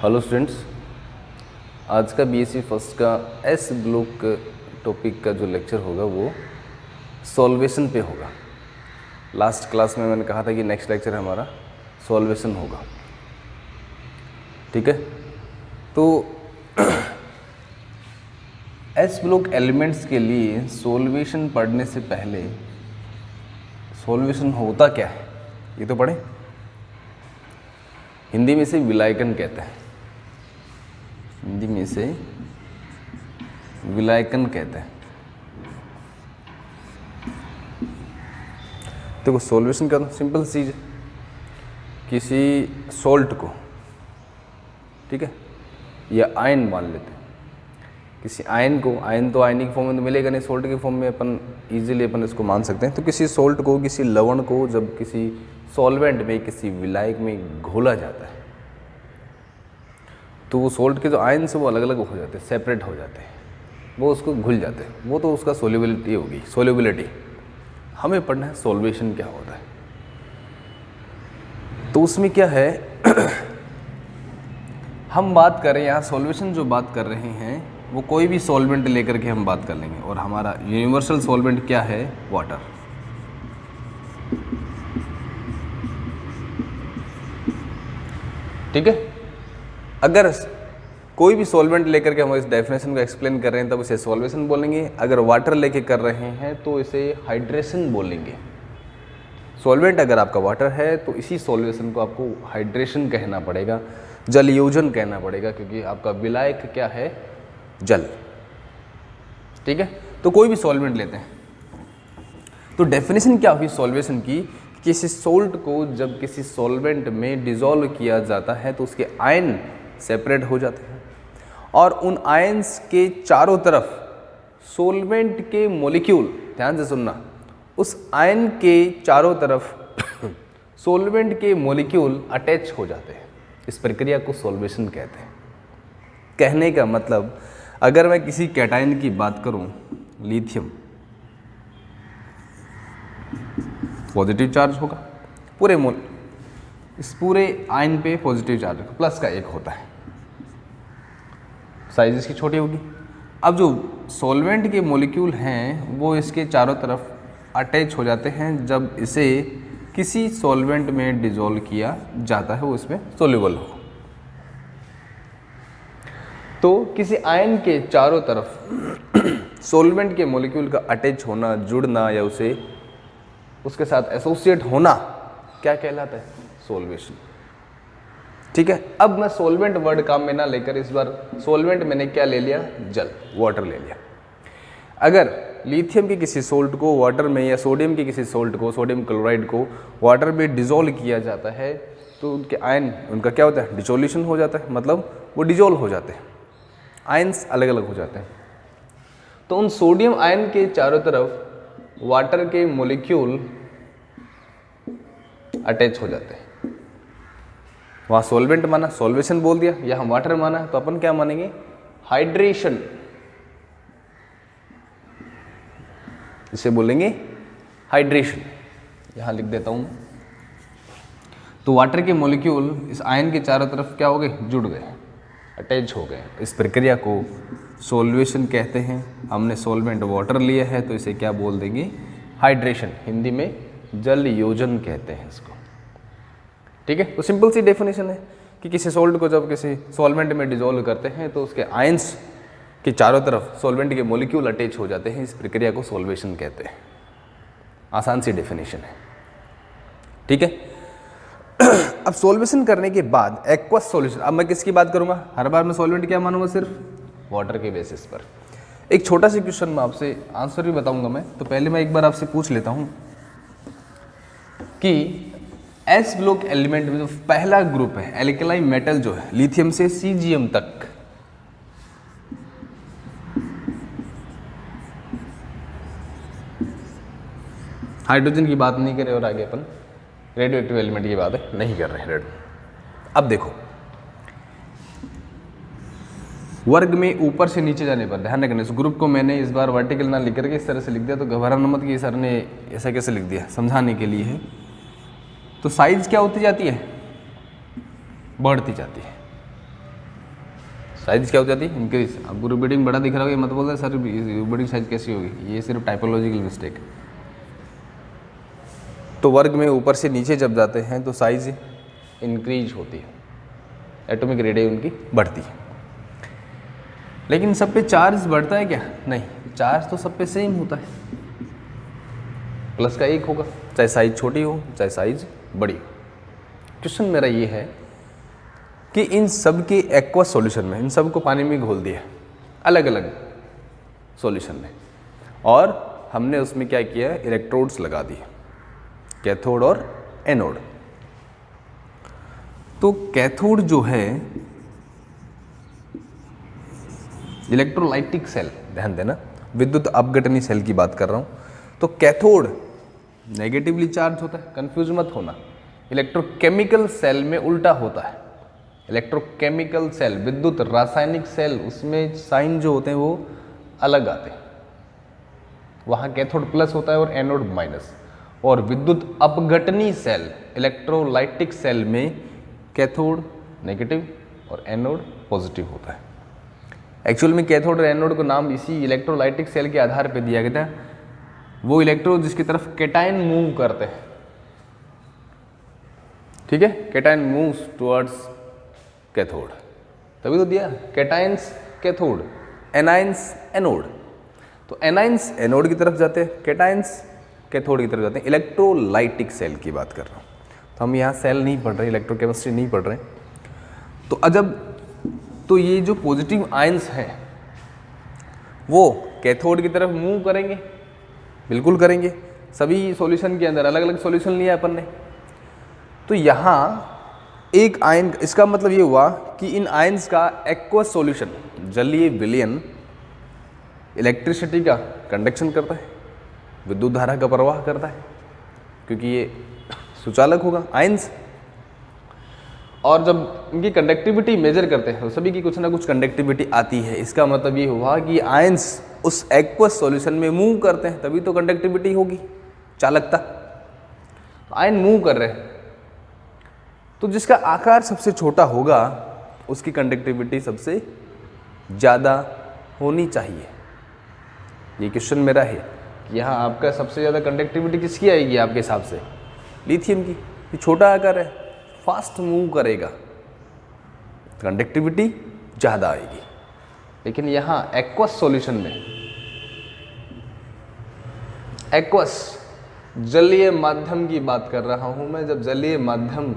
Hello students, आज का BSc first का एस ब्लॉक टॉपिक का जो लेक्चर होगा वो सॉल्वेशन पे होगा। लास्ट क्लास में मैंने कहा था कि नेक्स्ट लेक्चर हमारा सॉल्वेशन होगा, ठीक है। तो एस ब्लॉक एलिमेंट्स के लिए सॉल्वेशन पढ़ने से पहले सॉल्वेशन होता क्या है ये तो पढ़ें। हिंदी में इसे विलायकन कहते हैं, हिंदी में इसे विलायकन कहते हैं। देखो सॉल्वेशन क्या होता है, सिंपल चीज है। किसी सॉल्ट को, ठीक है, या आयन मान लेते हैं। किसी आयन को, आयन तो आयनिक फॉर्म में तो मिलेगा नहीं, सॉल्ट के फॉर्म में अपन इजीली अपन इसको मान सकते हैं। तो किसी सॉल्ट को, किसी लवण को जब किसी सॉल्वेंट में, किसी विलायक में घोला जाता है तो वो सॉल्ट के जो आयन्स वो अलग अलग हो जाते हैं, सेपरेट हो जाते हैं, वो उसको घुल जाते हैं। वो तो उसका सोल्युबिलिटी होगी, सोल्युबिलिटी। हमें पढ़ना है सॉल्वेशन क्या होता है। तो उसमें क्या है हम बात कर रहे हैं यहाँ, सॉल्वेशन जो बात कर रहे हैं वो कोई भी सॉल्वेंट लेकर के हम बात कर लेंगे। और हमारा यूनिवर्सल सॉल्वेंट क्या है? वाटर। ठीक है। अगर कोई भी सॉल्वेंट लेकर के हम इस डेफिनेशन को एक्सप्लेन कर रहे हैं तब इसे सॉल्वेशन बोलेंगे। अगर वाटर लेके कर रहे हैं तो इसे हाइड्रेशन बोलेंगे। सॉल्वेंट अगर आपका वाटर है तो इसी सॉल्वेशन को आपको हाइड्रेशन कहना पड़ेगा, जल योजन कहना पड़ेगा, क्योंकि आपका विलायक क्या है? जल। ठीक है। तो कोई भी सॉल्वेंट लेते हैं तो डेफिनेशन क्या हुई सॉल्वेशन की? किसी सोल्ट को जब किसी सॉल्वेंट में डिसॉल्व किया जाता है तो उसके आयन सेपरेट हो जाते हैं और उन आयन्स के चारों तरफ सॉल्वेंट के मॉलिक्यूल, ध्यान से सुनना, उस आयन के चारों तरफ सॉल्वेंट के मॉलिक्यूल अटैच हो जाते हैं। इस प्रक्रिया को सॉल्वेशन कहते हैं। कहने का मतलब, अगर मैं किसी कैटायन की बात करूं, लिथियम, पॉजिटिव चार्ज होगा पूरे इस पूरे आयन पे पॉजिटिव चार्ज प्लस का एक होता है, साइज इसकी छोटी होगी। अब जो सॉल्वेंट के मॉलिक्यूल हैं वो इसके चारों तरफ अटैच हो जाते हैं जब इसे किसी सॉल्वेंट में डिसॉल्व किया जाता है, वो इसमें सोल्यूबल हो। तो किसी आयन के चारों तरफ सॉल्वेंट के मॉलिक्यूल का अटैच होना, जुड़ना या उसके साथ एसोसिएट होना क्या कहलाता है? सॉल्वेशन। ठीक है। अब मैं सॉल्वेंट वर्ड काम में ना लेकर इस बार सॉल्वेंट मैंने क्या ले लिया? जल, वाटर ले लिया। अगर लिथियम के किसी सोल्ट को वाटर में या सोडियम के किसी सोल्ट को, सोडियम क्लोराइड को वाटर में डिसॉल्व किया जाता है तो उनके आयन, उनका क्या होता है? डिसोल्यूशन हो जाता है, मतलब वो डिसॉल्व हो जाते हैं, आयन्स अलग अलग हो जाते हैं। तो उन सोडियम आयन के चारों तरफ वाटर के मॉलिक्यूल अटैच हो जाते हैं। वहां सॉल्वेंट माना, सॉल्वेशन बोल दिया, यहां वाटर माना, तो अपन क्या मानेंगे? हाइड्रेशन। इसे बोलेंगे हाइड्रेशन। यहां लिख देता हूं। तो वाटर के मॉलिक्यूल इस आयन के चारों तरफ क्या हो गए? जुड़ गए, अटैच हो गए। इस प्रक्रिया को सॉल्वेशन कहते हैं। हमने सॉल्वेंट वाटर लिया है तो इसे क्या बोल देंगे? हाइड्रेशन। हिंदी में जल योजन कहते हैं इसको। ठीक है। तो सिंपल सी डेफिनेशन है कि किसी सोल्ट को जब किसी सॉल्वेंट में डिसॉल्व करते हैं तो उसके आयन्स के चारों तरफ सॉल्वेंट के मॉलिक्यूल अटैच हो जाते हैं। इस प्रक्रिया को सॉल्वेशन कहते हैं। आसान सी डेफिनेशन है, ठीक है। अब सॉल्वेशन करने के बाद एक्वस सॉल्यूशन, अब मैं किसकी बात करूंगा? हर बार मैं सॉल्वेंट क्या मानूंगा? सिर्फ वाटर के बेसिस पर। एक छोटा सा क्वेश्चन में आपसे आंसर भी बताऊंगा मैं, तो पहले मैं एक बार आपसे पूछ लेता हूं कि एस ब्लॉक एलिमेंट में जो पहला ग्रुप है एल्केलाइन मेटल जो है लिथियम से सीजियम तक, हाइड्रोजन की बात नहीं कर रहे और आगे अपन रेडियो एक्टिव एलिमेंट की बात है नहीं कर रहे हैं। अब देखो वर्ग में ऊपर से नीचे जाने पर ध्यान रखना, इस ग्रुप को मैंने इस बार वर्टिकल ना लिख करके इस तरह से लिख दिया, तो घबराना मत कि सर ने ऐसा कैसे लिख दिया, समझाने के लिए है। तो साइज क्या होती जाती है? बढ़ती जाती है। साइज क्या हो जाती है? इंक्रीज। आपको रिपीटिंग बड़ा दिख रहा होगा, ये मत बोलते सर रिपीटिंग साइज कैसी होगी, ये सिर्फ टाइपोलॉजिकल मिस्टेक है। तो वर्ग में ऊपर से नीचे जब जाते हैं तो साइज इंक्रीज होती है, एटॉमिक रेडियस उनकी बढ़ती है। लेकिन सब पे चार्ज बढ़ता है क्या? नहीं, चार्ज तो सब पे सेम होता है, प्लस का 1 होगा, चाहे साइज छोटी हो चाहे साइज बड़ी हो। क्वेश्चन मेरा ये है कि इन सब के एक्वस सॉल्यूशन में, इन सब को पानी में घोल दिया अलग अलग सॉल्यूशन में, और हमने उसमें क्या किया, इलेक्ट्रोड्स लगा दिए, कैथोड और एनोड। तो कैथोड जो है इलेक्ट्रोलाइटिक सेल, ध्यान देना, विद्युत अपघटनी सेल की बात कर रहा हूं। तो कैथोड नेगेटिवली चार्ज होता है, कंफ्यूज मत होना। इलेक्ट्रोकेमिकल सेल में उल्टा होता है। इलेक्ट्रोकेमिकल सेल, विद्युत रासायनिक सेल, उसमें साइन जो होते हैं वो अलग आते हैं, वहां कैथोड प्लस होता है और एनोड माइनस। और विद्युत अपघटनी सेल, इलेक्ट्रोलाइटिक सेल में कैथोड नेगेटिव और एनोड पॉजिटिव होता है। एक्चुअल में कैथोड और एनोड को नाम इसी इलेक्ट्रोलाइटिक सेल के आधार पर दिया गया था, वो इलेक्ट्रॉन जिसकी तरफ कैटायन मूव करते हैं, ठीक है, कैटायन मूव्स टुवर्ड्स कैथोड, तभी तो दिया कैटायंस कैथोड, एनायंस एनोड। तो एनायंस एनोड की तरफ जाते हैं, कैटायंस कैथोड की तरफ जाते हैं। इलेक्ट्रोलाइटिक सेल की बात कर रहा हूँ, तो हम यहाँ सेल नहीं पढ़ रहे, इलेक्ट्रोकेमिस्ट्री नहीं पढ़ रहे। तो अजब, तो ये जो पॉजिटिव आयंस हैं वो कैथोड की तरफ मूव करेंगे, बिल्कुल करेंगे। सभी सॉल्यूशन के अंदर अलग अलग सॉल्यूशन लिया अपन ने। तो यहाँ एक आयन, इसका मतलब ये हुआ कि इन आयंस का एक्वस सॉल्यूशन, जलीय विलयन, इलेक्ट्रिसिटी का कंडक्शन करता है, विद्युत धारा का प्रवाह करता है, क्योंकि ये सुचालक होगा आयंस। और जब इनकी कंडक्टिविटी मेजर करते हैं तो सभी की कुछ ना कुछ कंडक्टिविटी आती है। इसका मतलब ये हुआ कि आयंस उस एक्वस सॉल्यूशन में मूव करते हैं, तभी तो कंडक्टिविटी होगी, चालकता। आयन मूव कर रहे हैं, तो जिसका आकार सबसे छोटा होगा उसकी कंडक्टिविटी सबसे ज़्यादा होनी चाहिए। ये क्वेश्चन मेरा है कि यहाँ आपका सबसे ज़्यादा कंडक्टिविटी किसकी आएगी आपके हिसाब से? लिथियम की। ये छोटा आकार है, फास्ट मूव करेगा, कंडक्टिविटी ज़्यादा आएगी। लेकिन यहाँ एक्वस सॉल्यूशन में, एक्वस जलीय माध्यम की बात कर रहा हूं मैं, जब जलीय माध्यम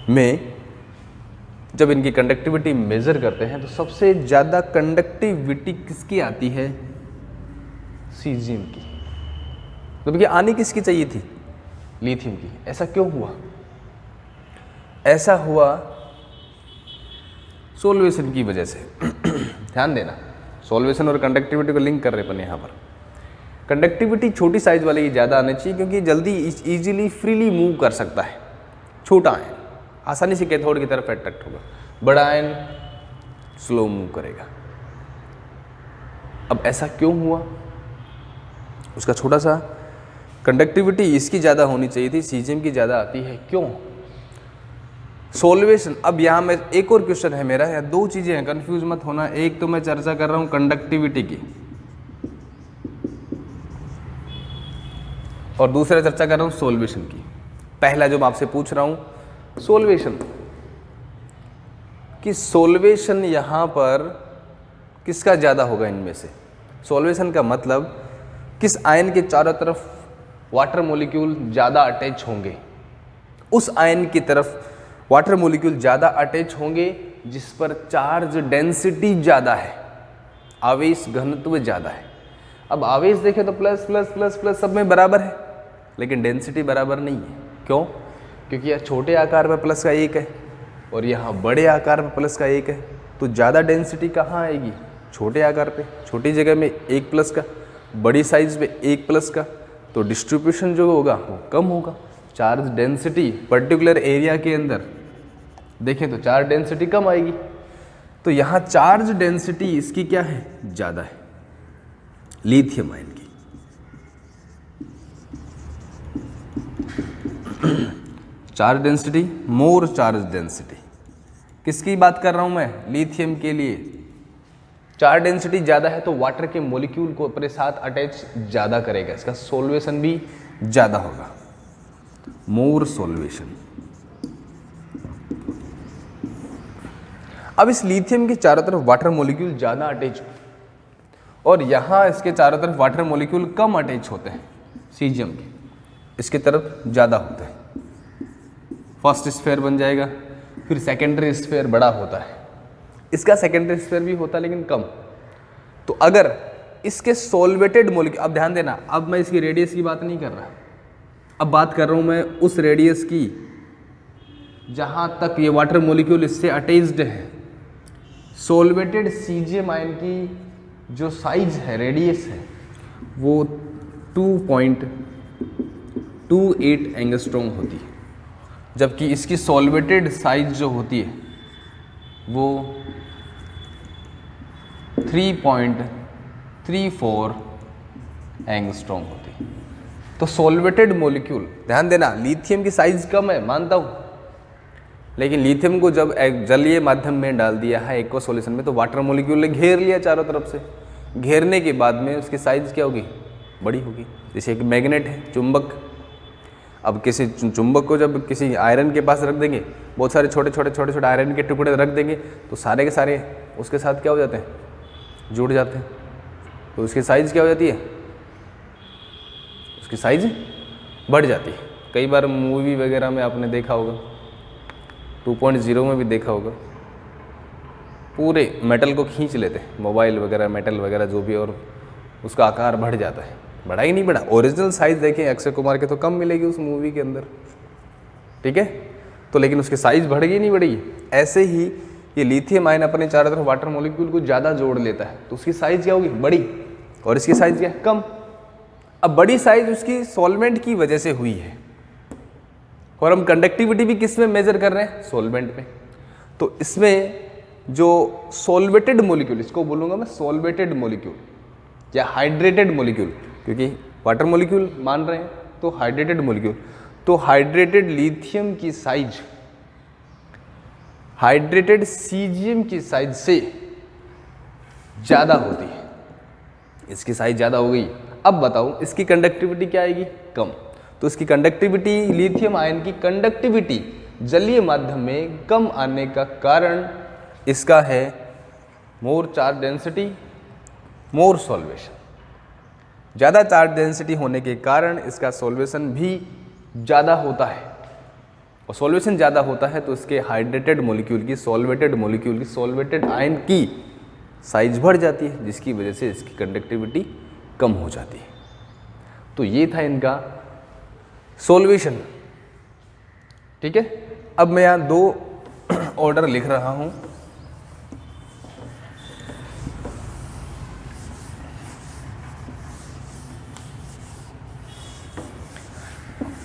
में जब इनकी कंडक्टिविटी मेजर करते हैं तो सबसे ज़्यादा कंडक्टिविटी किसकी आती है? सीजियम की। तो देखिए आनी किसकी चाहिए थी? लिथियम की। ऐसा क्यों हुआ? ऐसा हुआ सॉल्वेशन की वजह से। ध्यान देना, सॉल्वेशन और कंडक्टिविटी को लिंक कर रहे अपन यहाँ पर। कंडक्टिविटी छोटी साइज वाले की ज़्यादा आनी चाहिए, क्योंकि जल्दी इजीली फ्रीली मूव कर सकता है। छोटा आयन आसानी से कैथोड की तरफ अट्रैक्ट होगा, बड़ा आयन स्लो मूव करेगा। अब ऐसा क्यों हुआ? उसका छोटा सा कंडक्टिविटी इसकी ज़्यादा होनी चाहिए थी, सीजियम की ज़्यादा आती है, क्यों? सॉल्वेशन। अब यहाँ में एक और क्वेश्चन है मेरा, या दो चीज़ें हैं, कंफ्यूज मत होना। एक तो मैं चर्चा कर रहा हूँ कंडक्टिविटी की, और दूसरा चर्चा कर रहा हूँ सॉल्वेशन की। पहला जो मैं आपसे पूछ रहा हूँ सॉल्वेशन, कि सॉल्वेशन यहाँ पर किसका ज़्यादा होगा इनमें से? सॉल्वेशन का मतलब किस आयन के चारों तरफ वाटर मॉलिक्यूल ज़्यादा अटैच होंगे, उस आयन की तरफ वाटर मॉलिक्यूल ज़्यादा अटैच होंगे जिस पर चार्ज डेंसिटी ज़्यादा है, आवेश घनत्व ज़्यादा है। अब आवेश देखें तो प्लस प्लस प्लस प्लस सब में बराबर है, लेकिन डेंसिटी बराबर नहीं है। क्यों? क्योंकि यह छोटे आकार में प्लस का 1 है और यहाँ बड़े आकार में प्लस का 1 है, तो ज़्यादा डेंसिटी कहाँ आएगी? छोटे आकार पे, छोटी जगह में 1 प्लस का, बड़ी साइज पे 1 प्लस का, तो डिस्ट्रीब्यूशन जो होगा वो कम होगा। चार्ज डेंसिटी पर्टिकुलर एरिया के अंदर देखें तो चार्ज डेंसिटी कम आएगी, तो यहाँ चार्ज डेंसिटी इसकी क्या है? ज़्यादा है, लिथियम आयन की। चार्ज डेंसिटी, मोर चार्ज डेंसिटी, किसकी बात कर रहा हूं मैं? लिथियम के लिए चार्ज डेंसिटी ज़्यादा है तो वाटर के मॉलिक्यूल को अपने साथ अटैच ज़्यादा करेगा, इसका सॉल्वेशन भी ज़्यादा होगा, मोर सॉल्वेशन। अब इस लिथियम के चारों तरफ वाटर मॉलिक्यूल ज़्यादा अटैच और यहाँ इसके चारों तरफ वाटर मॉलिक्यूल कम अटैच होते हैं, सीजियम के इसके तरफ ज़्यादा होते हैं। फर्स्ट स्फीयर बन जाएगा, फिर सेकेंडरी स्फीयर बड़ा होता है, इसका सेकेंडरी स्फीयर भी होता है लेकिन कम। तो अगर इसके सॉल्वेटेड मॉलिक्यूल, अब ध्यान देना, अब मैं इसकी रेडियस की बात नहीं कर रहा, अब बात कर रहा हूँ मैं उस रेडियस की जहाँ तक ये वाटर मॉलिक्यूल इससे अटैच्ड है। सॉल्वेटेड सीजियम आयन की जो साइज है, रेडियस है, वो 2.28 एंगस्ट्रॉम होती है, जबकि इसकी सॉल्वेटेड साइज जो होती है वो 3.34 एंगस्ट्रॉम होती है। तो सॉल्वेटेड मॉलिक्यूल, ध्यान देना, लिथियम की साइज कम है मानता हूँ, लेकिन लिथियम को जब एक जलीय माध्यम में डाल दिया है एक्वा सॉल्यूशन में तो वाटर मॉलिक्यूल ने घेर लिया चारों तरफ से। घेरने के बाद में उसकी साइज क्या होगी? बड़ी होगी। जैसे एक मैग्नेट है, चुंबक, अब किसी चुंबक को जब किसी आयरन के पास रख देंगे, बहुत सारे छोटे छोटे आयरन के टुकड़े रख देंगे तो सारे के सारे उसके साथ क्या हो जाते हैं? जुड़ जाते हैं। तो उसकी साइज़ क्या हो जाती है? उसकी साइज बढ़ जाती है। कई बार मूवी वगैरह में आपने देखा होगा, 2.0 में भी देखा होगा, पूरे मेटल को खींच लेते हैं, मोबाइल वगैरह, मेटल वगैरह जो भी, और उसका आकार बढ़ जाता है। बढ़ा ही नहीं बढ़ा, ओरिजिनल साइज देखें अक्षय कुमार के तो कम मिलेगी उस मूवी के अंदर, ठीक है, तो लेकिन उसकी साइज बढ़ेगी नहीं बढ़ेगी। ऐसे ही ये लिथियम आयन अपने चारों तरफ वाटर मॉलिक्यूल को ज़्यादा जोड़ लेता है तो उसकी साइज क्या होगी? बड़ी, और इसकी साइज क्या है? कम। अब बड़ी साइज उसकी सॉल्वेंट की वजह से हुई है, और हम कंडक्टिविटी भी किस में मेजर कर रहे हैं? सॉल्वेंट में। तो इसमें जो सॉल्वेटेड मॉलिक्यूल, इसको बोलूँगा मैं सॉल्वेटेड मॉलिक्यूल या हाइड्रेटेड मॉलिक्यूल, क्योंकि वाटर मॉलिक्यूल मान रहे हैं तो हाइड्रेटेड मॉलिक्यूल, तो हाइड्रेटेड लिथियम की साइज हाइड्रेटेड सीजियम की साइज से ज़्यादा होती है। इसकी साइज ज़्यादा हो गई। अब बताओ इसकी कंडक्टिविटी क्या आएगी? कम। तो इसकी कंडक्टिविटी, लिथियम आयन की कंडक्टिविटी जलीय माध्यम में कम आने का कारण इसका है मोर चार्ज डेंसिटी, मोर सॉल्वेशन। ज़्यादा चार्ज डेंसिटी होने के कारण इसका सॉल्वेशन भी ज़्यादा होता है, और सॉल्वेशन ज़्यादा होता है तो इसके हाइड्रेटेड मॉलिक्यूल की, सॉल्वेटेड मॉलिक्यूल की, सॉल्वेटेड आयन की साइज बढ़ जाती है, जिसकी वजह से इसकी कंडक्टिविटी कम हो जाती है। तो ये था इनका सॉल्वेशन, ठीक है। अब मैं यहाँ 2 ऑर्डर लिख रहा हूँ।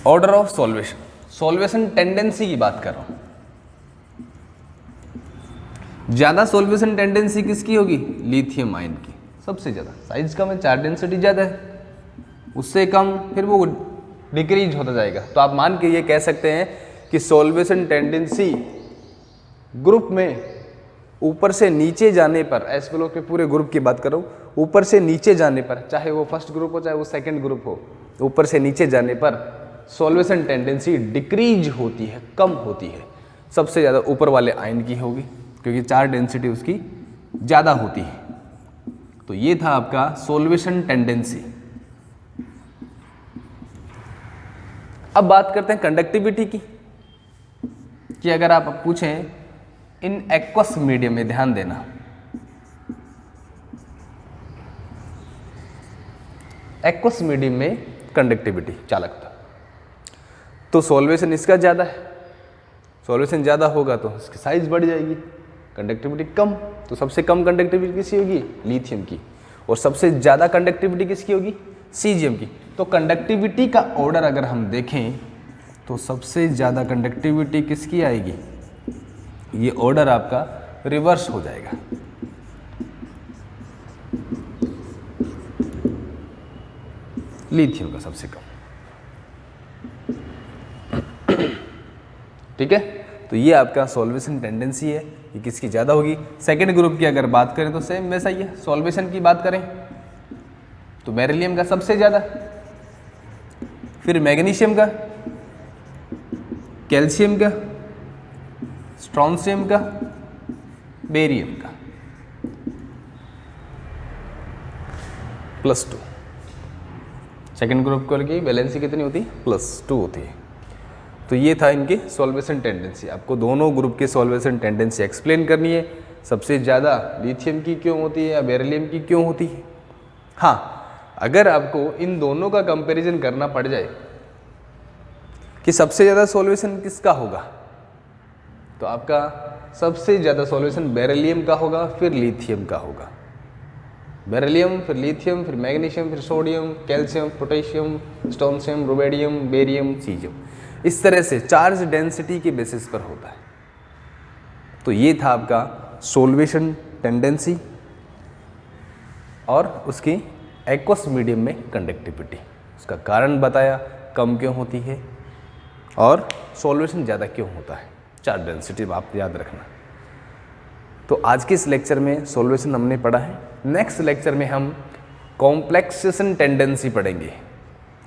Order of solvation, solvation tendency की बात कर रहा हूं। ज्यादा सॉल्वेशन टेंडेंसी किसकी होगी? लिथियम आयन की, सबसे ज्यादा। साइज कम है, चार्ज डेंसिटी ज्यादा है, उससे कम फिर वो डिक्रीज होता जाएगा। तो आप मान के ये कह सकते हैं कि सॉल्वेशन टेंडेंसी ग्रुप में ऊपर से नीचे जाने पर, एस ब्लॉक के पूरे ग्रुप की बात कर रहा हूं, ऊपर से नीचे जाने पर, चाहे वो फर्स्ट ग्रुप हो चाहे वो सेकंड ग्रुप हो, ऊपर से नीचे जाने पर सॉल्वेशन टेंडेंसी डिक्रीज होती है, कम होती है। सबसे ज़्यादा ऊपर वाले आयन की होगी क्योंकि चार्ज डेंसिटी उसकी ज़्यादा होती है। तो ये था आपका सॉल्वेशन टेंडेंसी। अब बात करते हैं कंडक्टिविटी की, कि अगर आप पूछें इन एक्वस मीडियम में, ध्यान देना, एक्वस मीडियम में कंडक्टिविटी, चालकता, तो सॉल्वेशन इसका ज़्यादा है, सॉल्वेशन ज़्यादा होगा तो इसकी साइज बढ़ जाएगी, कंडक्टिविटी कम, तो सबसे कम कंडक्टिविटी किसकी होगी? लिथियम की, और सबसे ज़्यादा कंडक्टिविटी किसकी होगी? सीजियम की। तो कंडक्टिविटी का ऑर्डर अगर हम देखें तो सबसे ज़्यादा कंडक्टिविटी किसकी आएगी? ये ऑर्डर आपका रिवर्स हो जाएगा। लिथियम का सबसे कम, ठीक है। तो ये आपका सॉल्वेशन टेंडेंसी है, ये किसकी ज़्यादा होगी। सेकेंड ग्रुप की अगर बात करें तो सेम वैसा ही है। सॉल्वेशन की बात करें तो बेरिलियम का सबसे ज़्यादा, फिर मैग्नीशियम का, कैल्शियम का, स्ट्रोंशियम का, बेरियम का +2। सेकेंड ग्रुप की वैलेंसी कितनी होती है, +2 होती है। तो ये था इनके सॉल्वेशन टेंडेंसी। आपको दोनों ग्रुप के सॉल्वेशन टेंडेंसी एक्सप्लेन करनी है, सबसे ज़्यादा लिथियम की क्यों होती है या बेरिलियम की क्यों होती है। हाँ, अगर आपको इन दोनों का कंपैरिजन करना पड़ जाए कि सबसे ज़्यादा सॉल्वेशन किसका होगा, तो आपका सबसे ज़्यादा सॉल्वेशन बेरिलियम का होगा, फिर लिथियम का होगा। बेरिलियम, फिर लिथियम, फिर मैग्नीशियम, फिर sodium, calcium, potassium, strontium, rubidium, barium, caesium. इस तरह से चार्ज डेंसिटी के बेसिस पर होता है। तो ये था आपका सॉल्वेशन टेंडेंसी और उसकी एक्वस मीडियम में कंडक्टिविटी, उसका कारण बताया कम क्यों होती है और सॉल्वेशन ज़्यादा क्यों होता है, चार्ज डेंसिटी आप याद रखना। तो आज के इस लेक्चर में सॉल्वेशन हमने पढ़ा है। नेक्स्ट लेक्चर में हम कॉम्प्लेक्सेशन टेंडेंसी पढ़ेंगे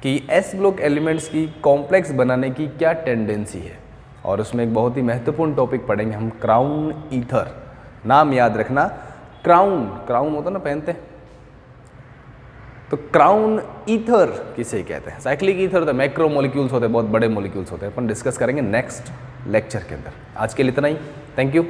कि एस ब्लॉक एलिमेंट्स की कॉम्प्लेक्स बनाने की क्या टेंडेंसी है, और उसमें एक बहुत ही महत्वपूर्ण टॉपिक पढ़ेंगे हम, क्राउन ईथर। नाम याद रखना, क्राउन, क्राउन होता ना पहनते हैं, तो क्राउन ईथर किसे कहते हैं। साइक्लिक ईथर तो मैक्रो मॉलिक्यूल्स होते हैं, बहुत बड़े मॉलिक्यूल्स होते हैं, अपन डिस्कस करेंगे नेक्स्ट लेक्चर के अंदर। आज के लिए इतना ही, थैंक यू।